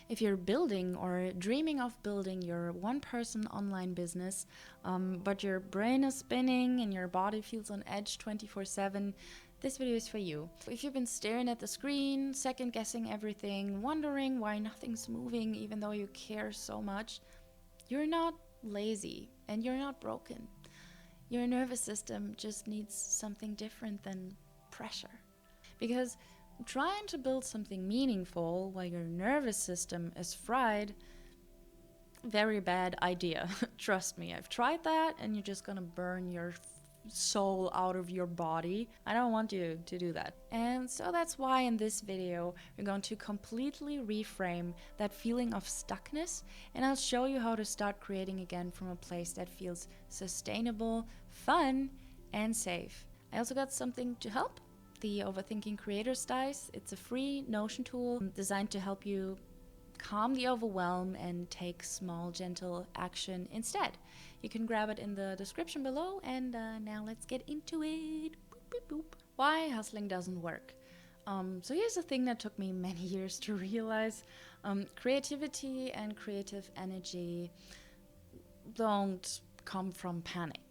If you're building or dreaming of building your one-person online business, but your brain is spinning and your body feels on edge 24/7, this video is for you. If you've been staring at the screen, second-guessing everything, wondering why nothing's moving even though you care so much, you're not lazy and you're not broken. Your nervous system just needs something different than pressure. Because trying to build something meaningful while your nervous system is fried, very bad idea. Trust me, I've tried that and you're just gonna burn your soul out of your body. I don't want you to do that. And so that's why in this video we're going to completely reframe that feeling of stuckness, and I'll show you how to start creating again from a place that feels sustainable, fun, and safe. I also got something to help, the Overthinking Creators Dice. It's a free Notion tool designed to help you calm the overwhelm and take small, gentle action instead. You can grab it in the description below, and now let's get into it. Boop, boop, boop. Why hustling doesn't work. So here's the thing that took me many years to realize. Creativity and creative energy don't come from panic.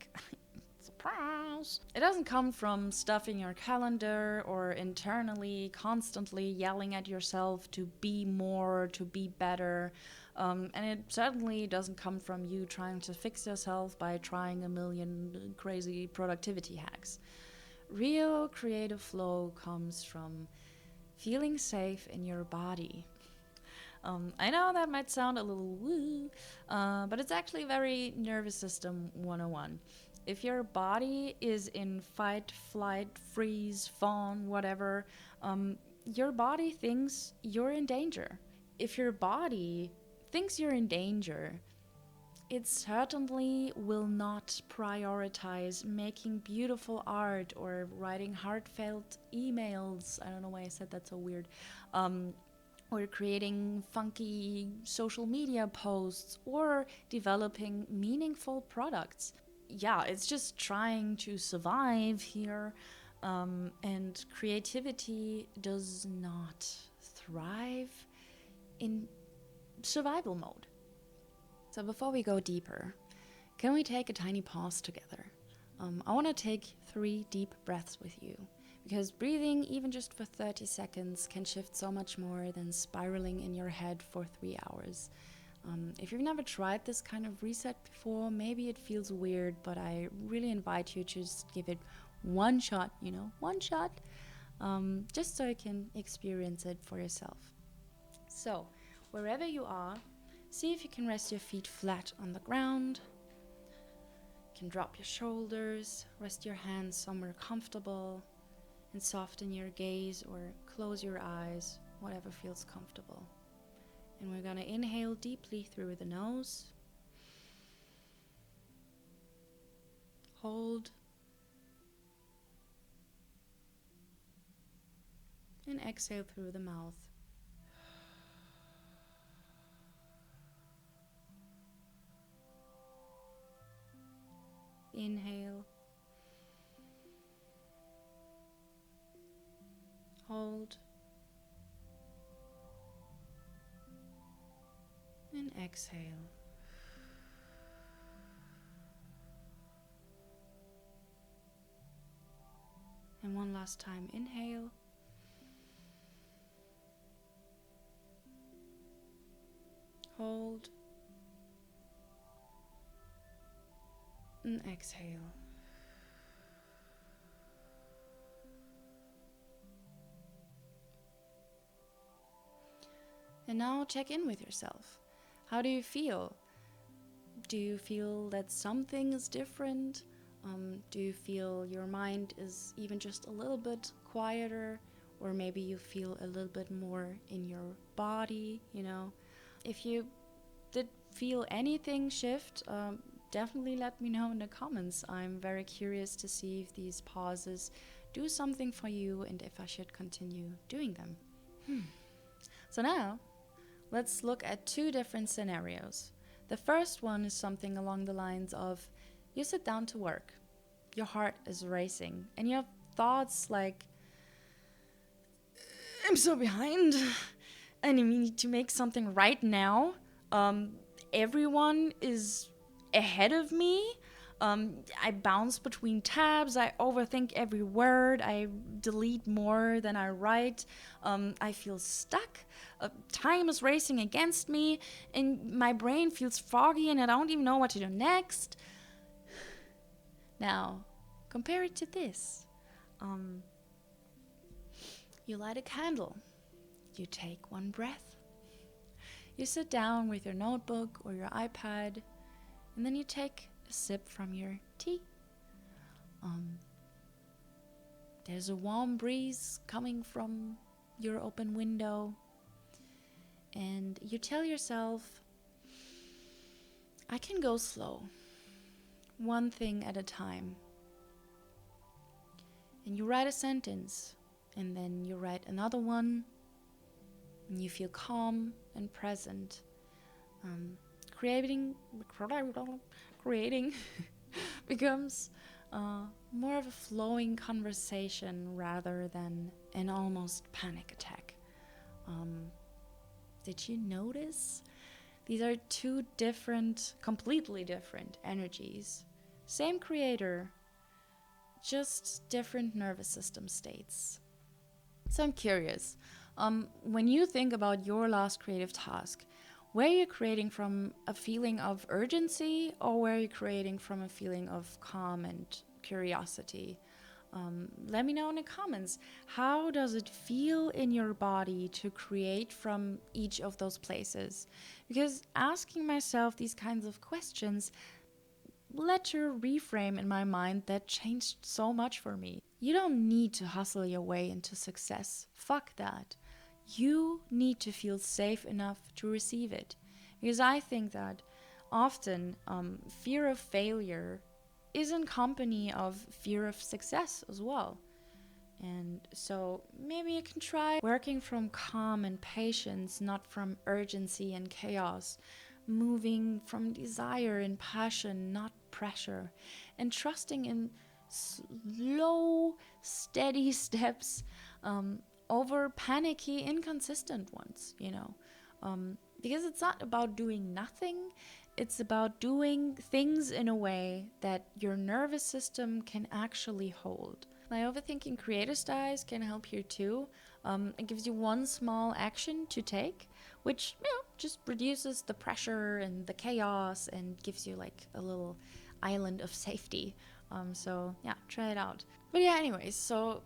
Surprise! It doesn't come from stuffing your calendar or internally constantly yelling at yourself to be more, to be better. And it certainly doesn't come from you trying to fix yourself by trying a million crazy productivity hacks. Real creative flow comes from feeling safe in your body. I know that might sound a little woo, but it's actually very nervous system 101. If your body is in fight, flight, freeze, fawn, whatever, your body thinks you're in danger. If your body thinks you're in danger, it certainly will not prioritize making beautiful art or writing heartfelt emails. I don't know why I said that so weird. Or creating funky social media posts or developing meaningful products. Yeah, it's just trying to survive here, and creativity does not thrive in survival mode. So before we go deeper, can we take a tiny pause together? I want to take 3 deep breaths with you, because breathing even just for 30 seconds can shift so much more than spiraling in your head for 3 hours. If you've never tried this kind of reset before, maybe it feels weird, but I really invite you to just give it one shot, one shot, just so you can experience it for yourself. So, wherever you are, see if you can rest your feet flat on the ground. You can drop your shoulders, rest your hands somewhere comfortable, and soften your gaze or close your eyes, whatever feels comfortable. And we're going to inhale deeply through the nose. Hold. And exhale through the mouth. Inhale. Hold. And exhale. And one last time, inhale. Hold. And exhale. And now check in with yourself. How do you feel? Do you feel that something is different? Do you feel your mind is even just a little bit quieter? Or maybe you feel a little bit more in your body, If you did feel anything shift, definitely let me know in the comments. I'm very curious to see if these pauses do something for you and if I should continue doing them. So now, let's look at 2 different scenarios. The first one is something along the lines of, you sit down to work, your heart is racing, and you have thoughts like, I'm so behind, and I need to make something right now. Everyone is ahead of me. I bounce between tabs. I overthink every word. I delete more than I write. I feel stuck. Time is racing against me, and my brain feels foggy, and I don't even know what to do next. Now, compare it to this. You light a candle. You take one breath. You sit down with your notebook or your iPad, and then you take a sip from your tea. There's a warm breeze coming from your open window, and you tell yourself, I can go slow, one thing at a time. And you write a sentence, and then you write another one, and you feel calm and present. Creating becomes more of a flowing conversation rather than an almost panic attack. Did you notice? These are two different, completely different energies. Same creator, just different nervous system states. So I'm curious, when you think about your last creative task, were you creating from a feeling of urgency, or were you creating from a feeling of calm and curiosity? Let me know in the comments. How does it feel in your body to create from each of those places? Because asking myself these kinds of questions led to a reframe in my mind that changed so much for me. You don't need to hustle your way into success. Fuck that. You need to feel safe enough to receive it. Because I think that often fear of failure is in company of fear of success as well. And so maybe you can try working from calm and patience, not from urgency and chaos. Moving from desire and passion, not pressure. And trusting in slow, steady steps over panicky, inconsistent ones, because it's not about doing nothing. It's about doing things in a way that your nervous system can actually hold. My overthinking creator styles can help here too. It gives you one small action to take, which just reduces the pressure and the chaos and gives you like a little island of safety. So yeah, try it out. But yeah, anyways, so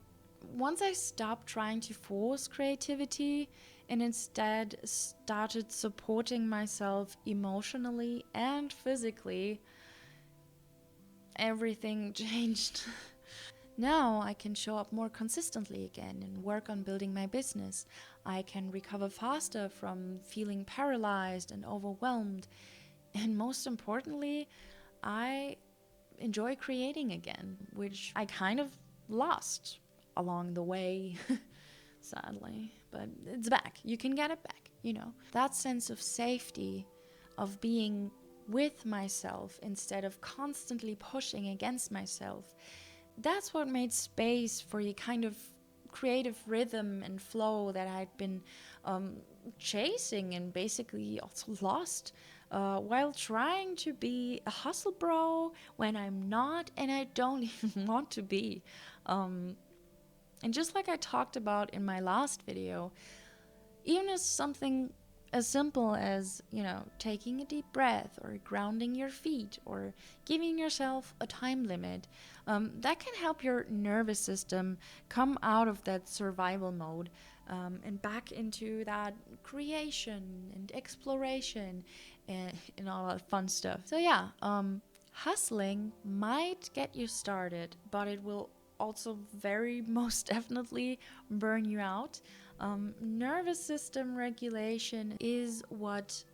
once I stopped trying to force creativity and instead started supporting myself emotionally and physically, everything changed. Now I can show up more consistently again and work on building my business. I can recover faster from feeling paralyzed and overwhelmed. And most importantly, I enjoy creating again, which I kind of lost along the way, sadly. But it's back. You can get it back, That sense of safety, of being with myself instead of constantly pushing against myself, that's what made space for the kind of creative rhythm and flow that I'd been chasing and basically also lost while trying to be a hustle bro when I'm not and I don't even want to be. And just like I talked about in my last video, even as something as simple as, taking a deep breath or grounding your feet or giving yourself a time limit, that can help your nervous system come out of that survival mode and back into that creation and exploration and all that fun stuff. So yeah, hustling might get you started, but it will also very most definitely burn you out. Nervous system regulation is what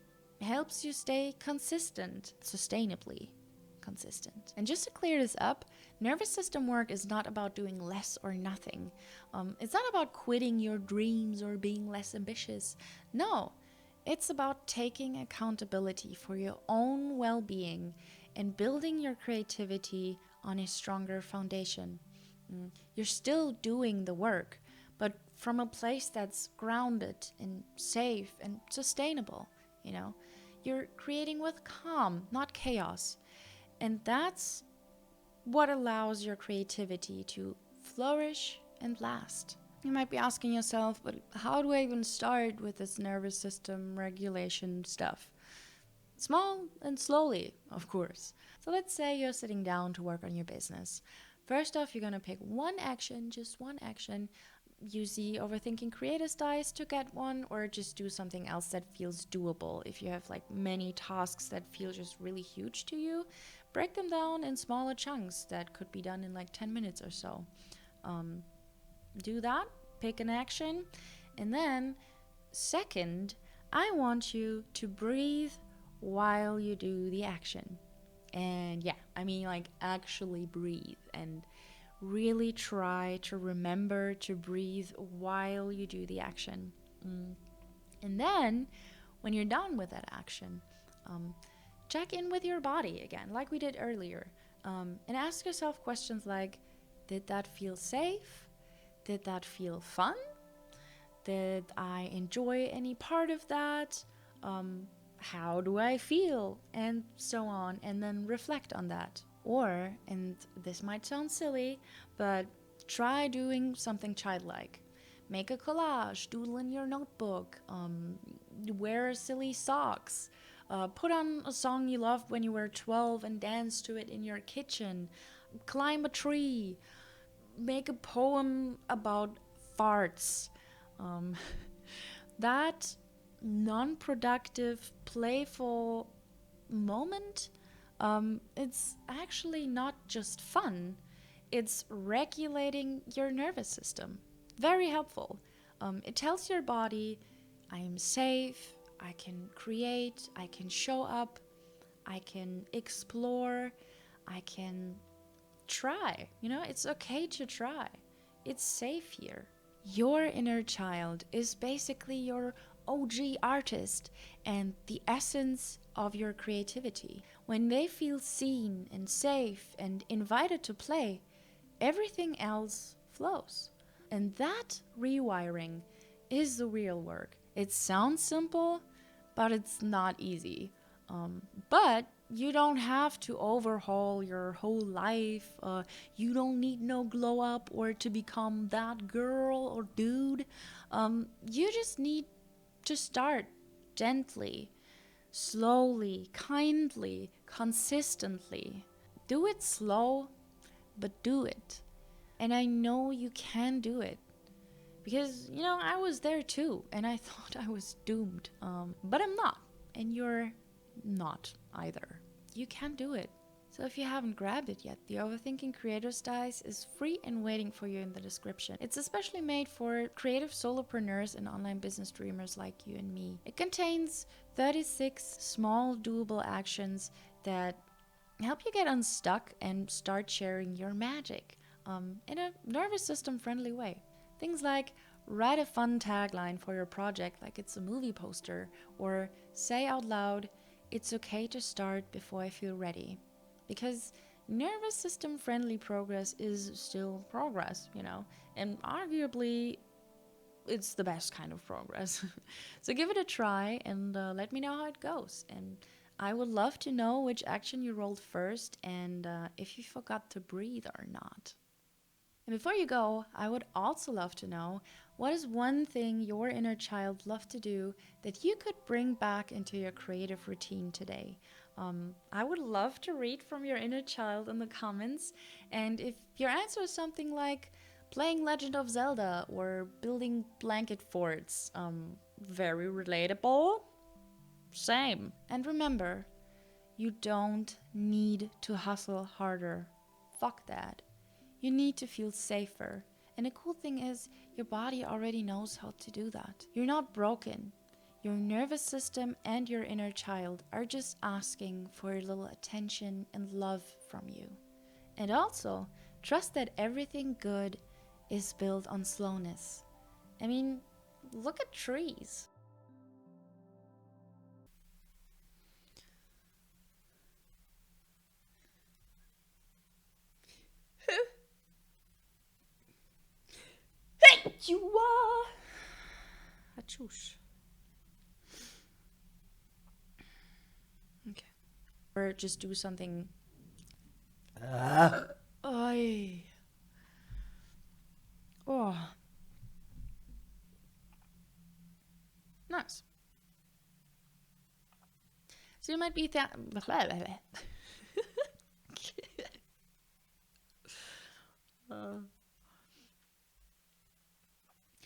helps you stay consistent, sustainably consistent. And just to clear this up, nervous system work is not about doing less or nothing. It's not about quitting your dreams or being less ambitious. No, it's about taking accountability for your own well-being and building your creativity on a stronger foundation. You're still doing the work, but from a place that's grounded and safe and sustainable, you know. You're creating with calm, not chaos. And that's what allows your creativity to flourish and last. You might be asking yourself, but how do I even start with this nervous system regulation stuff? Small and slowly, of course. So let's say you're sitting down to work on your business. First off, you're going to pick one action, just one action. Use the overthinking creators dice to get one, or just do something else that feels doable. If you have like many tasks that feel just really huge to you, break them down in smaller chunks that could be done in like 10 minutes or so. Do that, pick an action, and then second, I want you to breathe while you do the action. And yeah, I mean, like, actually breathe and really try to remember to breathe while you do the action. And then, when you're done with that action, check in with your body again, like we did earlier, and ask yourself questions like, did that feel safe? Did that feel fun? Did I enjoy any part of that? How do I feel? And so on, and then reflect on that. Or, and this might sound silly, but try doing something childlike. Make a collage, doodle in your notebook, wear silly socks, put on a song you loved when you were 12 and dance to it in your kitchen, climb a tree, make a poem about farts. That non-productive, playful moment, it's actually not just fun, it's regulating your nervous system. Very helpful. It tells your body, I am safe, I can create, I can show up, I can explore, I can try. You know, it's okay to try. It's safe here. Your inner child is basically your OG artist and the essence of your creativity. When they feel seen and safe and invited to play, everything else flows. And that rewiring is the real work. It sounds simple, but it's not easy. But you don't have to overhaul your whole life. You don't need no glow up or to become that girl or dude. You just need to start gently, slowly, kindly, consistently. Do it slow, but do it. And I know you can do it. Because, you know, I was there too, and I thought I was doomed. But I'm not. And you're not either. You can do it. So if you haven't grabbed it yet, the Overthinking Creators Dice is free and waiting for you in the description. It's especially made for creative solopreneurs and online business dreamers like you and me. It contains 36 small doable actions that help you get unstuck and start sharing your magic in a nervous system friendly way. Things like write a fun tagline for your project like it's a movie poster, or say out loud, it's okay to start before I feel ready. Because nervous system friendly progress is still progress, you know, and arguably it's the best kind of progress. So give it a try and let me know how it goes. And I would love to know which action you rolled first and if you forgot to breathe or not. And before you go, I would also love to know, what is one thing your inner child loved to do that you could bring back into your creative routine today? I would love to read from your inner child in the comments. And if your answer is something like playing Legend of Zelda or building blanket forts, very relatable. Same. And remember, you don't need to hustle harder. Fuck that. You need to feel safer. And the cool thing is, your body already knows how to do that. You're not broken. Your nervous system and your inner child are just asking for a little attention and love from you. And also, trust that everything good is built on slowness. I mean, look at trees. You are Achoosh. Okay. Or just do something. Ay. Oh. Nice. So you might be